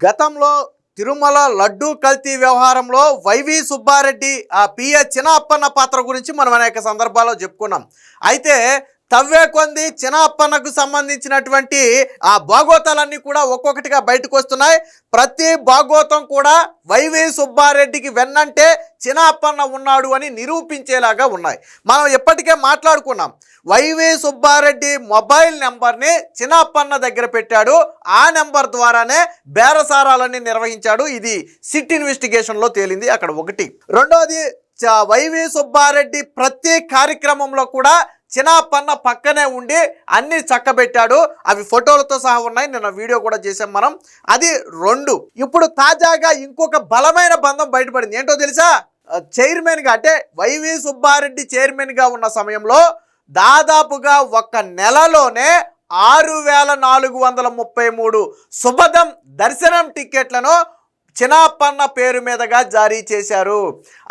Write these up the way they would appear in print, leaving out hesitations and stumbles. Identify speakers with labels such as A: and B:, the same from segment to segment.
A: గతంలో తిరుమల లడ్డూ కల్తీ వ్యవహారంలో వైవి సుబ్బారెడ్డి పిఏ చినప్పన్న పాత్ర గురించి మనం అనేక సందర్భాల్లో చెప్పుకున్నాం. అయితే తవ్వే కొంది చినప్పన్నకు సంబంధించినటువంటి భాగోతాలన్నీ కూడా ఒక్కొక్కటిగా బయటకు వస్తున్నాయి. ప్రతి భాగోతం కూడా వైవి సుబ్బారెడ్డికి వెన్నంటే చినప్పన్న ఉన్నాడు అని నిరూపించేలాగా ఉన్నాయి. మనం ఎప్పటికే మాట్లాడుకున్నాం. వైవి సుబ్బారెడ్డి మొబైల్ నెంబర్ని చినప్పన్న దగ్గర పెట్టాడు. ఆ నెంబర్ ద్వారానే బేరసారాలన్నీ నిర్వహించాడు. ఇది సిట్ ఇన్వెస్టిగేషన్లో తేలింది. అక్కడ ఒకటి. రెండోది, వైవి సుబ్బారెడ్డి ప్రతి కార్యక్రమంలో కూడా చినప్పన్న పక్కనే ఉండి అన్నీ చక్కబెట్టాడు. అవి ఫోటోలతో సహా ఉన్నాయి. నిన్న వీడియో కూడా చేసాం మనం. అది రెండు. ఇప్పుడు తాజాగా ఇంకొక బలమైన బంధం బయటపడింది. ఏంటో తెలుసా? చైర్మన్గా అంటే వైవి సుబ్బారెడ్డి చైర్మన్గా ఉన్న సమయంలో దాదాపుగా ఒక నెలలోనే 6433 శుభదం దర్శనం టికెట్లను చినప్పన్న పేరు మీదుగా జారీ చేశారు.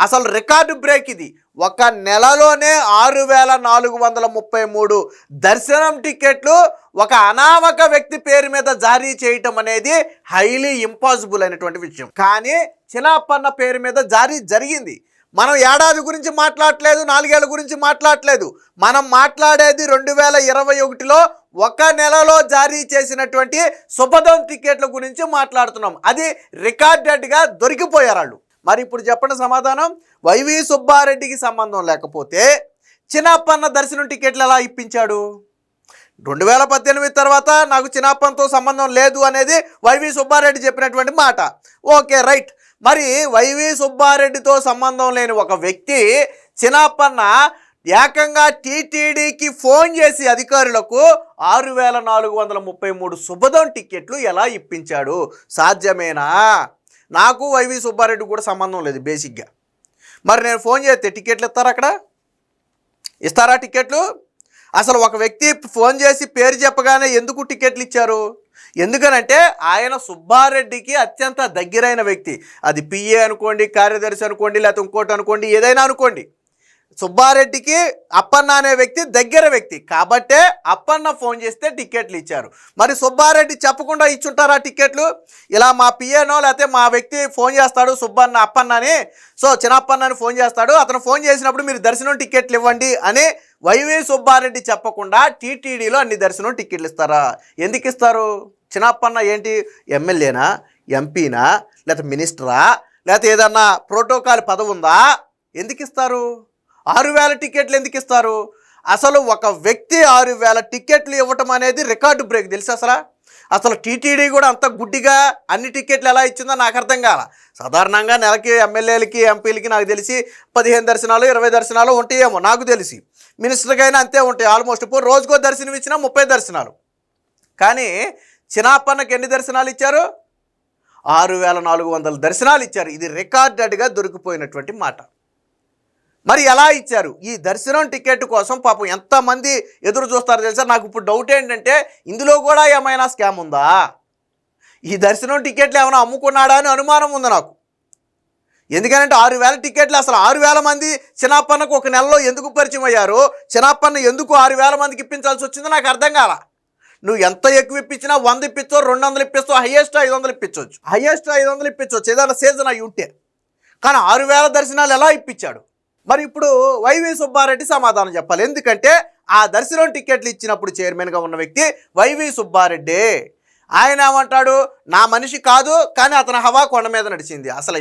A: అసలు రికార్డు బ్రేక్ ఇది. ఒక నెలలోనే 6433 దర్శనం టికెట్లు ఒక అనామక వ్యక్తి పేరు మీద జారీ చేయటం అనేది హైలీ ఇంపాసిబుల్ అయినటువంటి విషయం. కానీ చినప్పన్న పేరు మీద జారీ జరిగింది. మనం ఏడాది గురించి మాట్లాడట్లేదు, 4 ఏళ్ల గురించి మాట్లాడట్లేదు. మనం మాట్లాడేది 2021లో ఒక నెలలో జారీ చేసినటువంటి శుభదం టికెట్ల గురించి మాట్లాడుతున్నాం. అది రికార్డెడ్గా దొరికిపోయారు వాళ్ళు. మరి ఇప్పుడు చెప్పండి సమాధానం. వైవి సుబ్బారెడ్డికి సంబంధం లేకపోతే చినప్పన్న దర్శనం టికెట్లు ఎలా ఇప్పించాడు? 2018 తర్వాత నాకు చినప్పన్నతో సంబంధం లేదు అనేది వైవి సుబ్బారెడ్డి చెప్పినటువంటి మాట. Okay, right. మరి వైవి సుబ్బారెడ్డితో సంబంధం లేని ఒక వ్యక్తి చినప్పన్న ఏకంగా టీటీడీకి ఫోన్ చేసి అధికారులకు 6433 శుభదం టికెట్లు ఎలా ఇప్పించాడు? సాధ్యమేనా? నాకు వైవి సుబ్బారెడ్డి కూడా సంబంధం లేదు బేసిక్గా. మరి నేను ఫోన్ చేస్తే టికెట్లు ఇస్తారా? అక్కడ ఇస్తారా టికెట్లు? అసలు ఒక వ్యక్తి ఫోన్ చేసి పేరు చెప్పగానే ఎందుకు టికెట్లు ఇచ్చారు? ఎందుకనంటే ఆయన సుబ్బారెడ్డికి అత్యంత దగ్గరైన వ్యక్తి. అది పిఏ అనుకోండి, కార్యదర్శి అనుకోండి, లేకపోతే ఇంకోటి అనుకోండి, ఏదైనా అనుకోండి. సుబ్బారెడ్డికి అప్పన్న అనే వ్యక్తి దగ్గర వ్యక్తి కాబట్టే అప్పన్న ఫోన్ చేస్తే టికెట్లు ఇచ్చారు. మరి సుబ్బారెడ్డి చెప్పకుండా ఇచ్చుంటారా టికెట్లు? ఇలా మా పిఏనో లేకపోతే మా వ్యక్తి ఫోన్ చేస్తాడు అప్పన్న అని, సో చినప్పన్నని ఫోన్ చేస్తాడు. అతను ఫోన్ చేసినప్పుడు మీరు దర్శనం టికెట్లు ఇవ్వండి అని వైవి సుబ్బారెడ్డి చెప్పకుండా టీటీడీలో అన్ని దర్శనం టికెట్లు ఇస్తారా? ఎందుకు ఇస్తారు? చినప్పన్న ఏంటి, ఎమ్మెల్యేనా, ఎంపీనా, లేకపోతే మినిస్టరా, లేకపోతే ఏదన్నా ప్రోటోకాల్ పదవి ఉందా? ఎందుకు ఇస్తారు? 6000 టికెట్లు ఎందుకు ఇస్తారు? అసలు ఒక వ్యక్తి 6000 టికెట్లు ఇవ్వటం అనేది రికార్డు బ్రేక్. తెలుసు అసలు టీటీడీ కూడా అంత గుడ్డిగా అన్ని టికెట్లు ఎలా ఇచ్చిందో నాకు అర్థం కాల. సాధారణంగా నెలకి ఎమ్మెల్యేలకి, ఎంపీలకి నాకు తెలిసి 15 దర్శనాలు 20 దర్శనాలు ఉంటాయేమో నాకు తెలిసి. మినిస్టర్కైనా అంతే ఉంటాయి ఆల్మోస్ట్. ఇప్పుడు రోజుకో దర్శనం ఇచ్చినా 30 దర్శనాలు. కానీ చినప్పన్నకి ఎన్ని దర్శనాలు ఇచ్చారు? 6400 దర్శనాలు ఇచ్చారు. ఇది రికార్డెడ్గా దొరికిపోయినటువంటి మాట. మరి ఎలా ఇచ్చారు? ఈ దర్శనం టికెట్ కోసం పాపం ఎంతమంది ఎదురు చూస్తారో తెలుసా? నాకు ఇప్పుడు డౌట్ ఏంటంటే ఇందులో కూడా ఏమైనా స్కామ్ ఉందా? ఈ దర్శనం టికెట్లు ఏమైనా అమ్ముకున్నాడా అని అనుమానం ఉంది నాకు. ఎందుకంటే 6000 టికెట్లు, అసలు 6000 మంది చినప్పన్నకు ఒక నెలలో ఎందుకు పరిచయం అయ్యారు? చినప్పన్న ఎందుకు 6000 మందికి ఇప్పించాల్సి వచ్చిందో నాకు అర్థం కాల. నువ్వు ఎంత ఎక్కువ ఇప్పించినా 100 ఇప్పించో, 200 ఇప్పిస్తూ, హయ్యెస్ట్ 500 ఇప్పించవచ్చు. హయ్యెస్ట్ 500 ఇప్పించవచ్చు ఏదైనా సీజన్ అయి ఉంటే. కానీ 6000 దర్శనాలు ఎలా ఇప్పించాడు? మరి ఇప్పుడు వైవి సుబ్బారెడ్డి సమాధానం చెప్పాలి. ఎందుకంటే ఆ దర్శనం టికెట్లు ఇచ్చినప్పుడు చైర్మన్గా ఉన్న వ్యక్తి వైవి సుబ్బారెడ్డి. ఆయన ఏమంటాడు? నా మనిషి కాదు, కానీ అతని హవా కొండ మీద నడిచింది. అసలు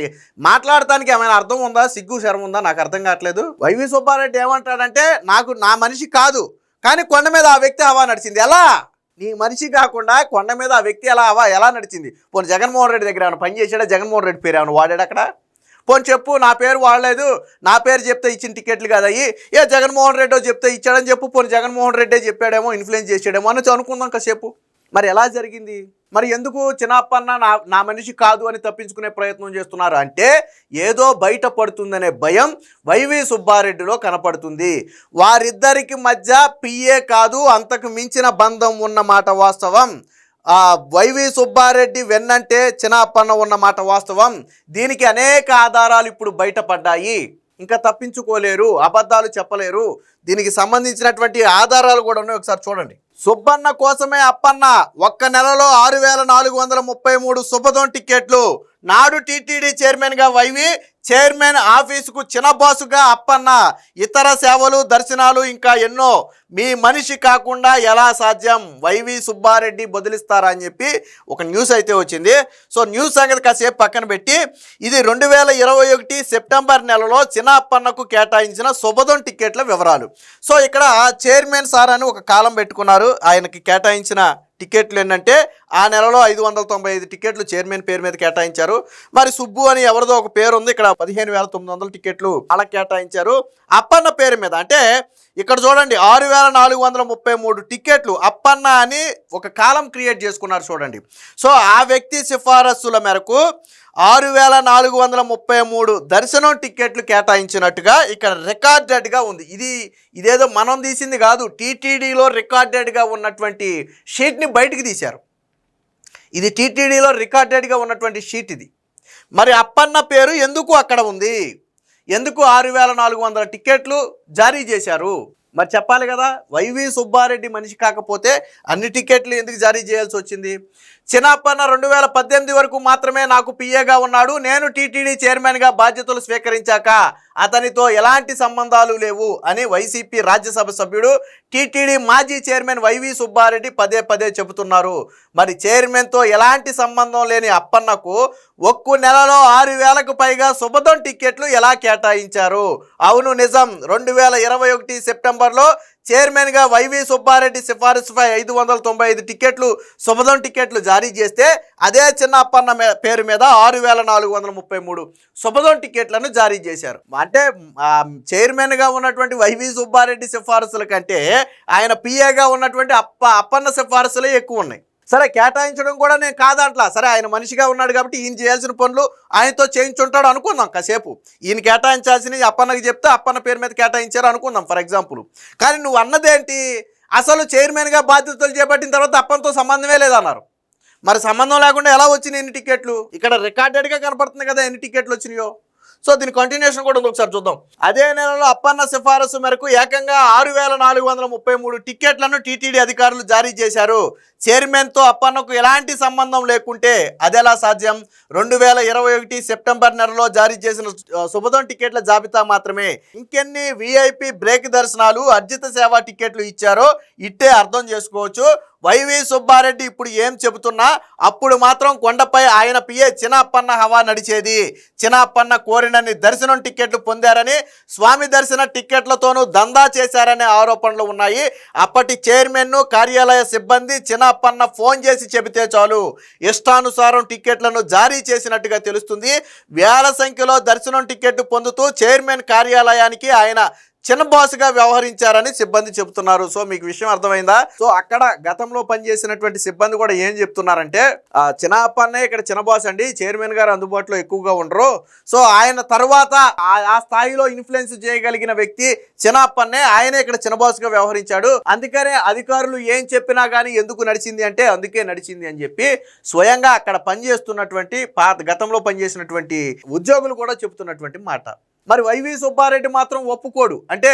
A: మాట్లాడటానికి ఏమైనా అర్థం ఉందా? సిగ్గు శరం ఉందా? నాకు అర్థం కావట్లేదు. వైవి సుబ్బారెడ్డి ఏమంటాడంటే నా మనిషి కాదు, కానీ కొండ మీద ఆ వ్యక్తి హవా నడిచింది. ఎలా? నీ మనిషి కాకుండా కొండ మీద ఆ వ్యక్తి ఎలా నడిచింది? పోనీ జగన్మోహన్ రెడ్డి దగ్గర ఏమైనా పని చేశాడా? జగన్మోహన్ రెడ్డి పేరు ఏమైనా వాడాడు అక్కడ? పోనీ చెప్పు, నా పేరు వాడలేదు, నా పేరు చెప్తే ఇచ్చిన టికెట్లు కదా అయ్యి, జగన్మోహన్ రెడ్డి చెప్తే ఇచ్చాడని చెప్పు. పోనీ జగన్మోహన్ రెడ్డి చెప్పాడేమో, ఇన్ఫ్లుయెన్స్ చేసాడేమో అని అనుకుందాం కాసేపు. మరి ఎలా జరిగింది? మరి ఎందుకు చినప్పన్న నా మనిషి కాదు అని తప్పించుకునే ప్రయత్నం చేస్తున్నారు అంటే ఏదో బయట పడుతుందనే భయం వైవి సుబ్బారెడ్డిలో కనపడుతుంది. వారిద్దరికి మధ్య పిఏ కాదు, అంతకు మించిన బంధం ఉన్నమాట వాస్తవం. వైవి సుబ్బారెడ్డి వెన్నంటే చినప్పన్న ఉన్నమాట వాస్తవం. దీనికి అనేక ఆధారాలు ఇప్పుడు బయటపడ్డాయి. ఇంకా తప్పించుకోలేరు, అబద్ధాలు చెప్పలేరు. దీనికి సంబంధించినటువంటి ఆధారాలు కూడా ఉన్నాయి, ఒకసారి చూడండి. సుబ్బన్న కోసమే అప్పన్న ఒక్క నెలలో 6433 సుబ్బదం టికెట్లు. నాడు టీటీడీ చైర్మన్గా వైవి, చైర్మన్ ఆఫీసుకు చిన్న బాసుగా అప్పన్న. ఇతర సేవలు, దర్శనాలు ఇంకా ఎన్నో. మీ మనిషి కాకుండా ఎలా సాధ్యం? వైవి సుబ్బారెడ్డి బదిలిస్తారా అని చెప్పి ఒక న్యూస్ అయితే వచ్చింది. సో న్యూస్ సంగతి కాసేపు పక్కన పెట్టి, ఇది 2021 సెప్టెంబర్ నెలలో చిన్న అప్పన్నకు కేటాయించిన సుబ్బదం టికెట్ల వివరాలు. సో ఇక్కడ చైర్మన్ సార్ అని ఒక కాలం పెట్టుకున్నారు. ఆయనకి కేటాయించిన టికెట్లు ఏంటంటే ఆ నెలలో 595 టికెట్లు చైర్మన్ పేరు మీద కేటాయించారు. మరి సుబ్బు అని ఎవరిదో ఒక పేరు ఉంది, ఇక్కడ 15,900 టికెట్లు అలా కేటాయించారు అప్పన్న పేరు మీద. అంటే ఇక్కడ చూడండి 6,433 టికెట్లు అప్పన్న అని ఒక కాలం క్రియేట్ చేసుకున్నారు చూడండి. సో ఆ వ్యక్తి సిఫారసుల మేరకు 6,433 దర్శనం టికెట్లు కేటాయించినట్టుగా ఇక్కడ రికార్డెడ్గా ఉంది. ఇదేదో మనం తీసింది కాదు, టీటీడీలో రికార్డెడ్గా ఉన్నటువంటి షీట్ని బయటికి తీశారు. ఇది టీటీడీలో రికార్డెడ్గా ఉన్నటువంటి షీట్ ఇది. మరి అప్పన్న పేరు ఎందుకు అక్కడ ఉంది? ఎందుకు 6,400 టికెట్లు జారీ చేశారు? మరి చెప్పాలి కదా. వైవి సుబ్బారెడ్డి మనిషి కాకపోతే అన్ని టికెట్లు ఎందుకు జారీ చేయాల్సి వచ్చింది? చిన్నప్పన్న 2018 వరకు మాత్రమే నాకు పిఏగా ఉన్నాడు. నేను టీటీడీ చైర్మన్గా బాధ్యతలు స్వీకరించాక అతనితో ఎలాంటి సంబంధాలు లేవు అని వైసీపీ రాజ్యసభ సభ్యుడు, టీటీడీ మాజీ చైర్మన్ వైవి సుబ్బారెడ్డి పదే పదే చెబుతున్నారు. మరి చైర్మన్తో ఎలాంటి సంబంధం లేని అప్పన్నకు ఒక్క నెలలో 6,000కు పైగా సుబ్బదం టికెట్లు ఎలా కేటాయించారు? అవును నిజం. 2021 సెప్టెంబర్లో చైర్మన్గా వైవి సుబ్బారెడ్డి సిఫారసుపై 595 టికెట్లు సుబ్బదం టికెట్లు జారీ చేస్తే అదే చిన్న అప్పన్న పేరు మీద 6,433 సుబ్బదం టికెట్లను జారీ చేశారు. అంటే చైర్మన్గా ఉన్నటువంటి వైవి సుబ్బారెడ్డి సిఫారసుల కంటే ఆయన పిఏగా ఉన్నటువంటి అప్పన్న సిఫారసులే ఎక్కువ ఉన్నాయి. సరే కేటాయించడం కూడా నేను కాదంట్లా. సరే ఆయన మనిషిగా ఉన్నాడు కాబట్టి ఈయన చేయాల్సిన పనులు ఆయనతో చేయించుంటాడు అనుకుందాం కాసేపు. ఈయన కేటాయించాల్సినవి అప్పన్నకి చెప్తే అప్పన్న పేరు మీద కేటాయించారు అనుకుందాం ఫర్ ఎగ్జాంపుల్. కానీ నువ్వు అన్నదేంటి? అసలు చైర్మన్గా బాధ్యతలు చేపట్టిన తర్వాత అప్పన్నతో సంబంధమే లేదన్నారు. మరి సంబంధం లేకుండా ఎలా వచ్చినాయి ఎన్ని టికెట్లు? ఇక్కడ రికార్డెడ్గా కనపడుతుంది కదా ఎన్ని టికెట్లు వచ్చినాయో. సో దీని కంటిన్యూషన్ కూడా ఉంది, ఒకసారి చూద్దాం. అదే నెలలో అప్పన్న సిఫారసు మేరకు ఏకంగా 6,433 టికెట్లను టీటీడీ అధికారులు జారీ చేశారు. చైర్మన్తో అప్పన్నకు ఎలాంటి సంబంధం లేకుంటే అదెలా సాధ్యం? 2021 సెప్టెంబర్ నెలలో జారీ చేసిన సుబ్బదం టికెట్ల జాబితా మాత్రమే. ఇంకెన్ని విఐపి బ్రేక్ దర్శనాలు, అర్జిత సేవా టికెట్లు ఇచ్చారో ఇట్టే అర్థం చేసుకోవచ్చు. వైవి సుబ్బారెడ్డి ఇప్పుడు ఏం చెబుతున్నా అప్పుడు మాత్రం కొండపై ఆయన పిఏ చిన్నప్పన్న హవా నడిచేది. చిన్నప్పన్న కోరినన్ని దర్శనం టికెట్లు పొందారని, స్వామి దర్శన టికెట్లతోనూ దందా చేశారనే ఆరోపణలు ఉన్నాయి. అప్పటి చైర్మన్ను, కార్యాలయ సిబ్బంది చిన్నప్పన్న ఫోన్ చేసి చెబితే చాలు ఇష్టానుసారం టికెట్లను జారీ చేసినట్టుగా తెలుస్తుంది. వేల సంఖ్యలో దర్శనం టికెట్ పొందుతూ చైర్మన్ కార్యాలయానికి ఆయన చిన్న బాస్గా వ్యవహరించారని సిబ్బంది చెబుతున్నారు. సో మీకు విషయం అర్థమైందా? సో అక్కడ గతంలో పనిచేసినటువంటి సిబ్బంది కూడా ఏం చెప్తున్నారంటే చిన్న అప్పన్నే ఇక్కడ చిన్న బాస్ అండి, చైర్మన్ గారు అందుబాటులో ఎక్కువగా ఉండరు. సో ఆయన తర్వాత ఆ స్థాయిలో ఇన్ఫ్లుయెన్స్ చేయగలిగిన వ్యక్తి చిన్న అప్పన్నే, ఆయనే ఇక్కడ చిన్న బాస్గా వ్యవహరించాడు. అందుకనే అధికారులు ఏం చెప్పినా కానీ ఎందుకు నడిచింది అంటే అందుకే నడిచింది అని చెప్పి స్వయంగా అక్కడ పనిచేస్తున్నటువంటి గతంలో పనిచేసినటువంటి ఉద్యోగులు కూడా చెబుతున్నటువంటి మాట. మరి వైవి సుబ్బారెడ్డి మాత్రం ఒప్పుకోడు. అంటే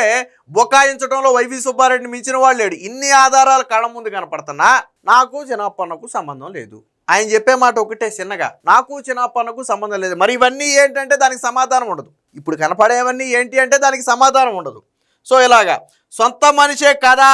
A: బొకాయించడంలో వైవి సుబ్బారెడ్డిని మించిన వాళ్ళు లేడు. ఇన్ని ఆధారాలు కళ్ళ ముందు కనపడుతున్నా నాకు చిన్నప్పన్నకు సంబంధం లేదు. ఆయన చెప్పే మాట ఒకటే చిన్నగా, నాకు చిన్నప్పన్నకు సంబంధం లేదు. మరి ఇవన్నీ ఏంటంటే దానికి సమాధానం ఉండదు. ఇప్పుడు కనపడేవన్నీ ఏంటి అంటే దానికి సమాధానం ఉండదు. సో ఇలాగా సొంత మనిషే కదా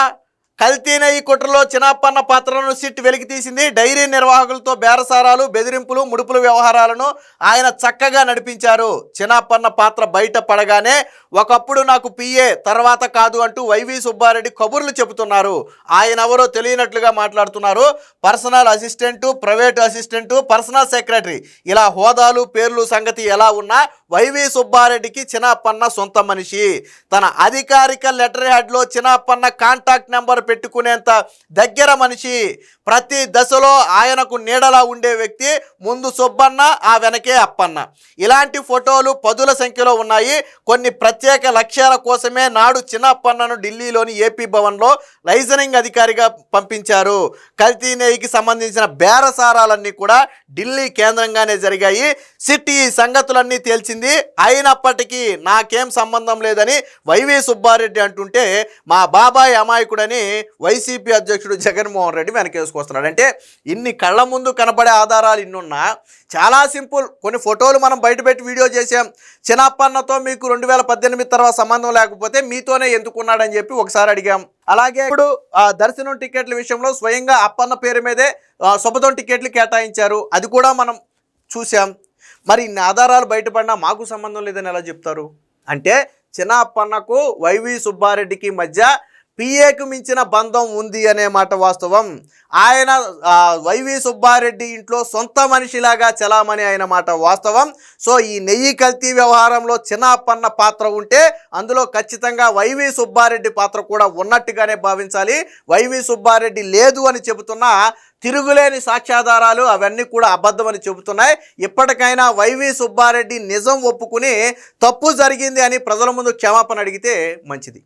A: కల్తీనే ఈ కుట్రలో చిన్నప్పన్న పాత్రలను సిట్ వెలికి తీసింది. డైరీ నిర్వాహకులతో బేరసారాలు, బెదిరింపులు, ముడుపుల వ్యవహారాలను ఆయన చక్కగా నడిపించారు. చిన్నప్పన్న పాత్ర బయట పడగానే ఒకప్పుడు నాకు పిఏ, తర్వాత కాదు అంటూ వైవి సుబ్బారెడ్డి కబుర్లు చెబుతున్నారు. ఆయన ఎవరో తెలియనట్లుగా మాట్లాడుతున్నారు. Personal assistant, private assistant, personal secretary ఇలా హోదాలు, పేర్లు సంగతి ఎలా ఉన్నా వైవి సుబ్బారెడ్డికి చిన్నప్పన్న సొంత మనిషి. తన అధికారిక లెటర్ హెడ్లో చిన్నప్పన్న కాంటాక్ట్ నెంబర్ పెట్టుకునేంత దగ్గర మనిషి. ప్రతి దశలో ఆయనకు నీడలా ఉండే వ్యక్తి. ముందు సుబ్బన్న, ఆ వెనకే అప్పన్న. ఇలాంటి ఫోటోలు పదుల సంఖ్యలో ఉన్నాయి. కొన్ని ప్రత్యేక లక్ష్యాల కోసమే నాడు చిన్నప్పన్నను ఢిల్లీలోని ఏపీ భవన్లో లైజనింగ్ అధికారిగా పంపించారు. కల్తీ నెయ్యికి సంబంధించిన బేరసారాలన్నీ కూడా ఢిల్లీ కేంద్రంగానే జరిగాయి. సిట్ ఈ సంగతులన్నీ తేల్చింది. చేసింది, అయినప్పటికీ నాకేం సంబంధం లేదని వైవి సుబ్బారెడ్డి అంటుంటే మా బాబాయ్ అమాయకుడని వైసీపీ అధ్యక్షుడు జగన్మోహన్ రెడ్డి వెనకేసుకొస్తున్నాడు. అంటే ఇన్ని కళ్ళ ముందు కనబడే ఆధారాలు ఇన్నున్నా చాలా సింపుల్. కొన్ని ఫోటోలు మనం బయటపెట్టి వీడియో చేసాం. చిన్నప్పన్నతో మీకు 2018 తర్వాత సంబంధం లేకపోతే మీతోనే ఎందుకున్నాడని చెప్పి ఒకసారి అడిగాం. అలాగే ఇప్పుడు దర్శనం టికెట్ల విషయంలో స్వయంగా అప్పన్న పేరు మీదే శుభదం టికెట్లు కేటాయించారు, అది కూడా మనం చూసాం. మరి ఇన్ని ఆధారాలు బయటపడినా మాకు సంబంధం లేదని ఎలా చెప్తారు? అంటే చిన్న అప్పన్నకు వైవి సుబ్బారెడ్డికి మధ్య పిఏకు మించిన బంధం ఉంది అనే మాట వాస్తవం. ఆయన వైవి సుబ్బారెడ్డి ఇంట్లో సొంత మనిషిలాగా చలామణి అయిన మాట వాస్తవం. సో ఈ నెయ్యి కల్తీ వ్యవహారంలో చిన్న అప్పన్న పాత్ర ఉంటే అందులో ఖచ్చితంగా వైవి సుబ్బారెడ్డి పాత్ర కూడా ఉన్నట్టుగానే భావించాలి. వైవి సుబ్బారెడ్డి లేదు అని చెబుతున్నా తిరుగులేని సాక్ష్యాధారాలు అవన్నీ కూడా అబద్ధమని చెబుతున్నాయి. ఇప్పటికైనా వైవి సుబ్బారెడ్డి నిజం ఒప్పుకుని తప్పు జరిగింది అని ప్రజల ముందు క్షమాపణ అడిగితే మంచిది.